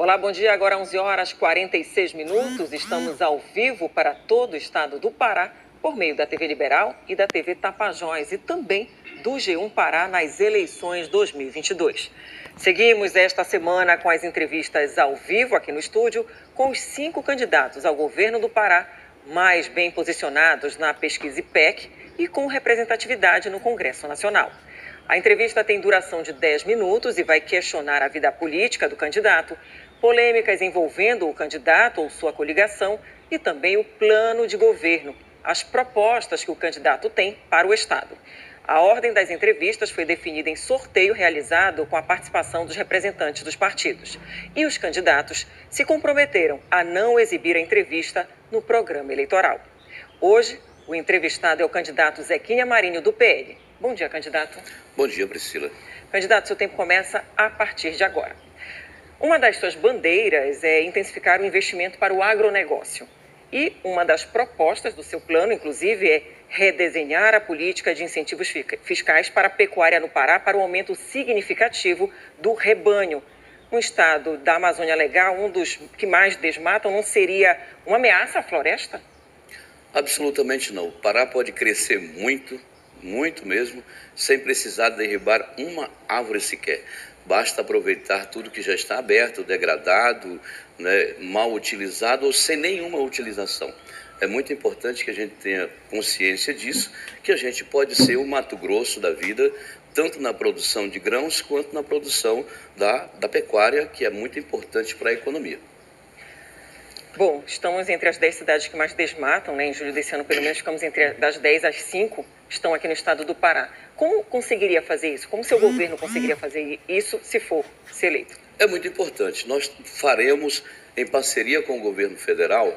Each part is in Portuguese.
Olá, bom dia. Agora 11 horas 46 minutos. Estamos ao vivo para todo o estado do Pará por meio da TV Liberal e da TV Tapajós e também do G1 Pará nas eleições 2022. Seguimos esta semana com as entrevistas ao vivo aqui no estúdio com os 5 candidatos ao governo do Pará mais bem posicionados na pesquisa IPEC e com representatividade no Congresso Nacional. A entrevista tem duração de 10 minutos e vai questionar a vida política do candidato, polêmicas envolvendo o candidato ou sua coligação e também o plano de governo, as propostas que o candidato tem para o Estado. A ordem das entrevistas foi definida em sorteio realizado com a participação dos representantes dos partidos. E os candidatos se comprometeram a não exibir a entrevista no programa eleitoral. Hoje, o entrevistado é o candidato Zequinha Marinho, do PL. Bom dia, candidato. Bom dia, Priscila. Candidato, seu tempo começa a partir de agora. Uma das suas bandeiras é intensificar o investimento para o agronegócio. E uma das propostas do seu plano, inclusive, é redesenhar a política de incentivos fiscais para a pecuária no Pará para um aumento significativo do rebanho. Um estado da Amazônia Legal, um dos que mais desmatam, não seria uma ameaça à floresta? Absolutamente não. O Pará pode crescer muito, muito mesmo, sem precisar derribar uma árvore sequer. Basta aproveitar tudo que já está aberto, degradado, mal utilizado ou sem nenhuma utilização. É muito importante que a gente tenha consciência disso, que a gente pode ser o Mato Grosso da vida, tanto na produção de grãos quanto na produção da pecuária, que é muito importante para a economia. Bom, estamos entre as 10 cidades que mais desmatam, Em julho desse ano, pelo menos, ficamos entre das 10 às 5, estão aqui no estado do Pará. Como conseguiria fazer isso? Como seu governo conseguiria fazer isso se for ser eleito? É muito importante. Nós faremos, em parceria com o governo federal,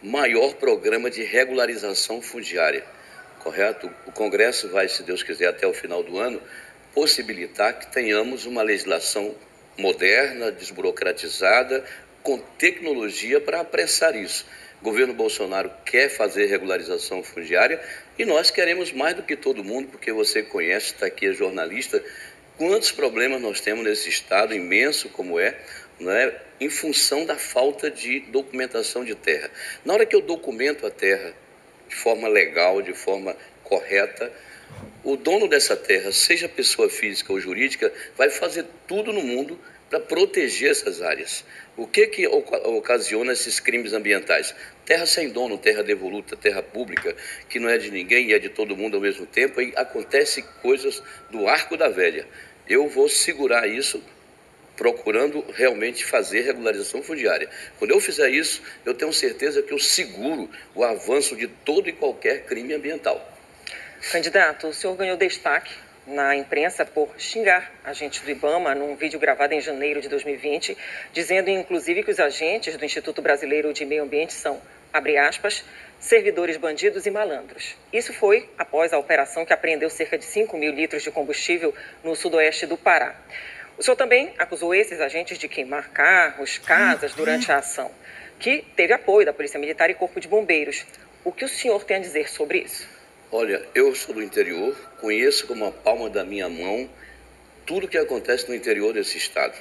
maior programa de regularização fundiária, correto? O Congresso vai, se Deus quiser, até o final do ano, possibilitar que tenhamos uma legislação moderna, desburocratizada, com tecnologia para apressar isso. O governo Bolsonaro quer fazer regularização fundiária e nós queremos mais do que todo mundo, porque você conhece, está aqui, é jornalista, quantos problemas nós temos nesse estado imenso como em função da falta de documentação de terra. Na hora que eu documento a terra de forma legal, de forma correta, o dono dessa terra, seja pessoa física ou jurídica, vai fazer tudo no mundo para proteger essas áreas. O que ocasiona esses crimes ambientais? Terra sem dono, terra devoluta, terra pública, que não é de ninguém e é de todo mundo ao mesmo tempo, e acontece coisas do arco da velha. Eu vou segurar isso, procurando realmente fazer regularização fundiária. Quando eu fizer isso, eu tenho certeza que eu seguro o avanço de todo e qualquer crime ambiental. Candidato, o senhor ganhou destaque na imprensa por xingar agentes do IBAMA num vídeo gravado em janeiro de 2020, dizendo inclusive que os agentes do Instituto Brasileiro de Meio Ambiente são, abre aspas, servidores bandidos e malandros. Isso foi após a operação que apreendeu cerca de 5 mil litros de combustível no sudoeste do Pará. O senhor também acusou esses agentes de queimar carros, casas durante a ação, que teve apoio da Polícia Militar e Corpo de Bombeiros. O que o senhor tem a dizer sobre isso? Olha, eu sou do interior, conheço como a palma da minha mão tudo o que acontece no interior desse estado.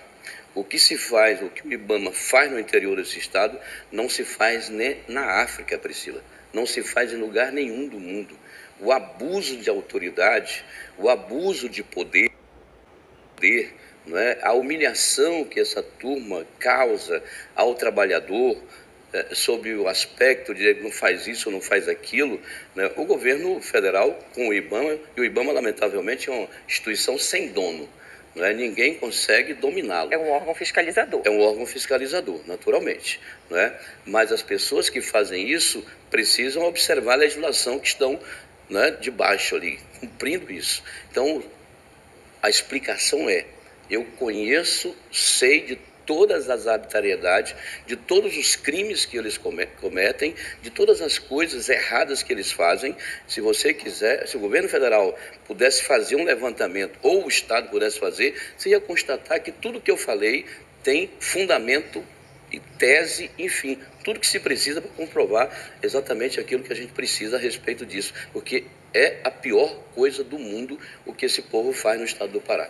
O que se faz, o que o IBAMA faz no interior desse estado, não se faz nem na África, Priscila. Não se faz em lugar nenhum do mundo. O abuso de autoridade, o abuso de poder, a humilhação que essa turma causa ao trabalhador, sob o aspecto de não faz isso ou não faz aquilo, o governo federal com o IBAMA, e o IBAMA lamentavelmente é uma instituição sem dono, ninguém consegue dominá-lo. É um órgão fiscalizador. É um órgão fiscalizador, naturalmente. Mas as pessoas que fazem isso precisam observar a legislação que estão de baixo ali, cumprindo isso. Então, a explicação é, eu conheço, sei de todas as arbitrariedades, de todos os crimes que eles cometem, de todas as coisas erradas que eles fazem. Se você quiser, se o governo federal pudesse fazer um levantamento, ou o Estado pudesse fazer, você ia constatar que tudo que eu falei tem fundamento e tese, enfim, tudo que se precisa para comprovar exatamente aquilo que a gente precisa a respeito disso, porque é a pior coisa do mundo o que esse povo faz no estado do Pará.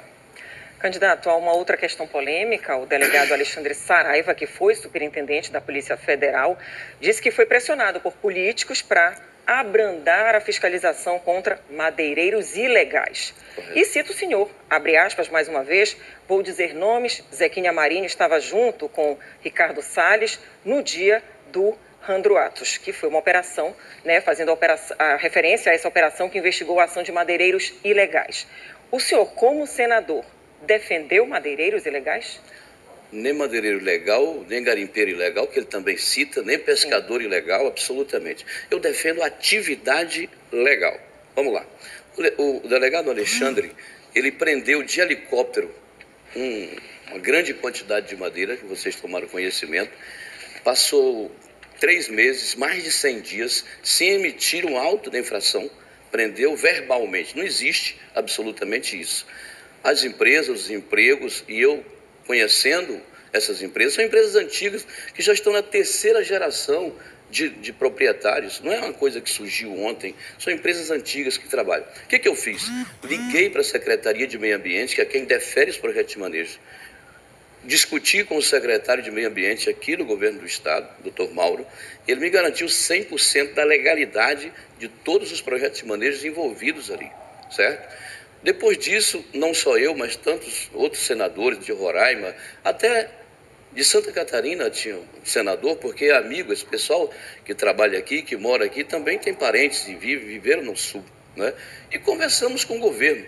Candidato, há uma outra questão polêmica. O delegado Alexandre Saraiva, que foi superintendente da Polícia Federal, disse que foi pressionado por políticos para abrandar a fiscalização contra madeireiros ilegais. Correto. E cita o senhor, abre aspas mais uma vez, vou dizer nomes, Zequinha Marinho estava junto com Ricardo Salles no dia do Randruatos, que foi uma operação, fazendo a referência a essa operação que investigou a ação de madeireiros ilegais. O senhor, como senador, defendeu madeireiros ilegais? Nem madeireiro ilegal, nem garimpeiro ilegal, que ele também cita, nem pescador ilegal, absolutamente. Eu defendo atividade legal. Vamos lá. O delegado Alexandre, ele prendeu de helicóptero uma grande quantidade de madeira, que vocês tomaram conhecimento, passou 3 meses, mais de 100 dias, sem emitir um auto de infração, prendeu verbalmente. Não existe absolutamente isso. As empresas, os empregos, e eu conhecendo essas empresas, são empresas antigas que já estão na 3ª geração de proprietários. Não é uma coisa que surgiu ontem, são empresas antigas que trabalham. O que eu fiz? Liguei para a Secretaria de Meio Ambiente, que é quem defere os projetos de manejo. Discuti com o secretário de Meio Ambiente aqui no governo do estado, Dr. Mauro. Ele me garantiu 100% da legalidade de todos os projetos de manejo envolvidos ali, certo? Depois disso, não só eu, mas tantos outros senadores de Roraima, até de Santa Catarina tinha um senador, porque é amigo, esse pessoal que trabalha aqui, que mora aqui, também tem parentes e viveram no sul, né? E conversamos com o governo.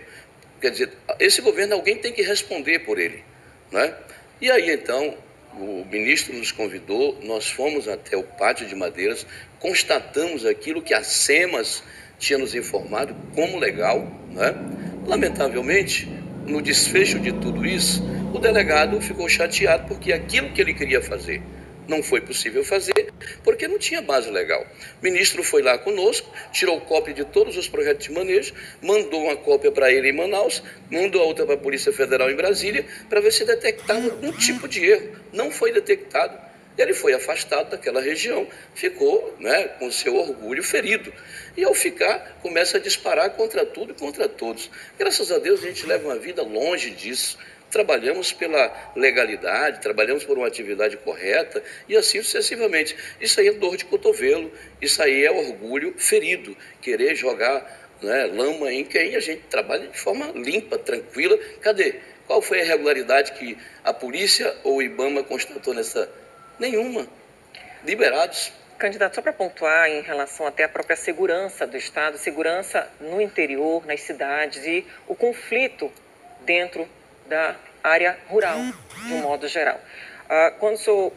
Quer dizer, esse governo, alguém tem que responder por ele, né? E aí, então, o ministro nos convidou, nós fomos até o Pátio de Madeiras, constatamos aquilo que a SEMAS tinha nos informado como legal, né? Lamentavelmente, no desfecho de tudo isso, o delegado ficou chateado porque aquilo que ele queria fazer não foi possível fazer, porque não tinha base legal. O ministro foi lá conosco, tirou cópia de todos os projetos de manejo, mandou uma cópia para ele em Manaus, mandou a outra para a Polícia Federal em Brasília, para ver se detectava algum tipo de erro. Não foi detectado. Ele foi afastado daquela região, ficou, com seu orgulho ferido. E ao ficar, começa a disparar contra tudo e contra todos. Graças a Deus, a gente leva uma vida longe disso. Trabalhamos pela legalidade, trabalhamos por uma atividade correta e assim sucessivamente. Isso aí é dor de cotovelo, isso aí é orgulho ferido, querer jogar lama em quem a gente trabalha de forma limpa, tranquila. Cadê? Qual foi a irregularidade que a polícia ou o IBAMA constatou nessa? Nenhuma. Liberados. Candidato, só para pontuar em relação até à própria segurança do Estado, segurança no interior, nas cidades e o conflito dentro da área rural, de um modo geral. Quando o senhor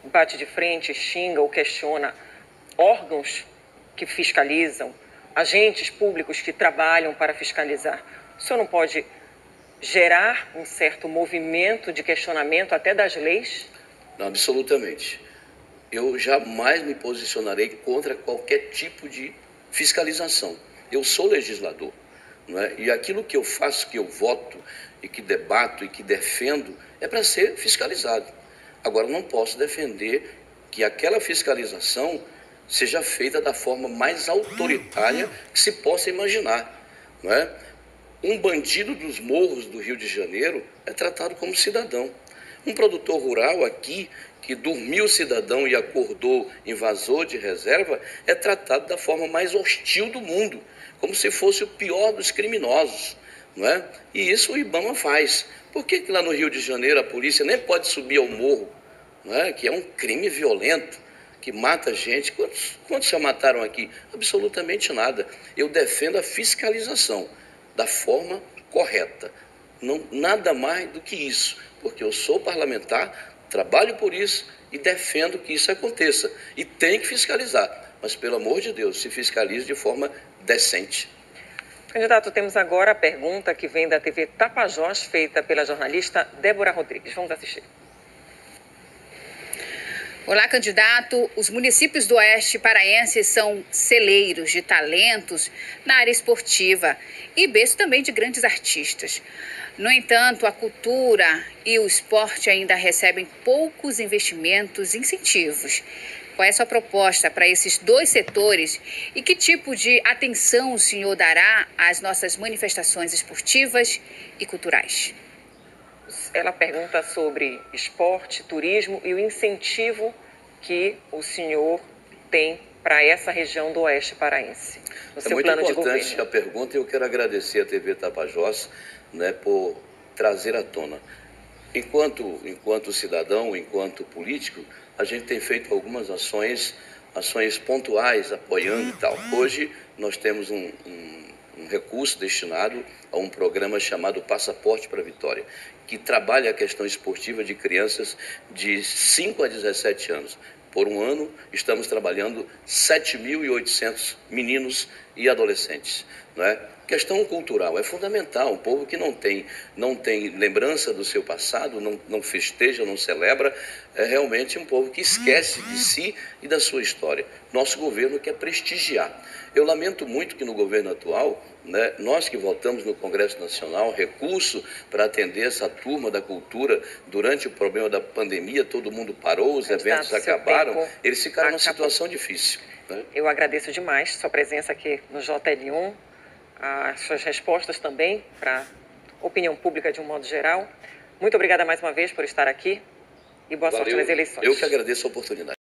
bate de frente, xinga ou questiona órgãos que fiscalizam, agentes públicos que trabalham para fiscalizar, o senhor não pode gerar um certo movimento de questionamento até das leis? Não, absolutamente. Eu jamais me posicionarei contra qualquer tipo de fiscalização. Eu sou legislador, não é? E aquilo que eu faço, que eu voto e que debato e que defendo é para ser fiscalizado. Agora, não posso defender que aquela fiscalização seja feita da forma mais autoritária que se possa imaginar, não é? Um bandido dos morros do Rio de Janeiro é tratado como cidadão. Um produtor rural aqui, que dormiu cidadão e acordou invasor de reserva, é tratado da forma mais hostil do mundo, como se fosse o pior dos criminosos, não é? E isso o IBAMA faz. Por que lá no Rio de Janeiro a polícia nem pode subir ao morro, não é? Que é um crime violento, que mata gente? Quantos já mataram aqui? Absolutamente nada. Eu defendo a fiscalização da forma correta. Não, nada mais do que isso, porque eu sou parlamentar, trabalho por isso e defendo que isso aconteça. E tem que fiscalizar, mas pelo amor de Deus, se fiscalize de forma decente. Candidato, temos agora a pergunta que vem da TV Tapajós, feita pela jornalista Débora Rodrigues. Vamos assistir. Olá, candidato. Os municípios do Oeste Paraense são celeiros de talentos na área esportiva e berço também de grandes artistas. No entanto, a cultura e o esporte ainda recebem poucos investimentos e incentivos. Qual é a sua proposta para esses dois setores e que tipo de atenção o senhor dará às nossas manifestações esportivas e culturais? ela pergunta sobre esporte, turismo e o incentivo que o senhor tem para essa região do Oeste Paraense, no seu plano de governo. É muito importante a pergunta e eu quero agradecer à TV Tapajós, né, por trazer à tona. Enquanto cidadão, enquanto político, a gente tem feito algumas ações pontuais, apoiando e tal. Hoje nós temos um recurso destinado a um programa chamado Passaporte para a Vitória, que trabalha a questão esportiva de crianças de 5 a 17 anos. Por um ano, estamos trabalhando 7.800 meninos e adolescentes, não é? Questão cultural é fundamental. Um povo que não tem lembrança do seu passado, não festeja, não celebra, é realmente um povo que esquece de si e da sua história. Nosso governo quer prestigiar. Eu lamento muito que no governo atual, né, nós que votamos no Congresso Nacional recurso para atender essa turma da cultura durante o problema da pandemia, todo mundo parou, os eventos acabaram, eles ficaram numa situação difícil, né? Eu agradeço demais sua presença aqui no JL1, as suas respostas também para a opinião pública de um modo geral. Muito obrigada mais uma vez por estar aqui e boa sorte nas eleições. Eu que agradeço a oportunidade.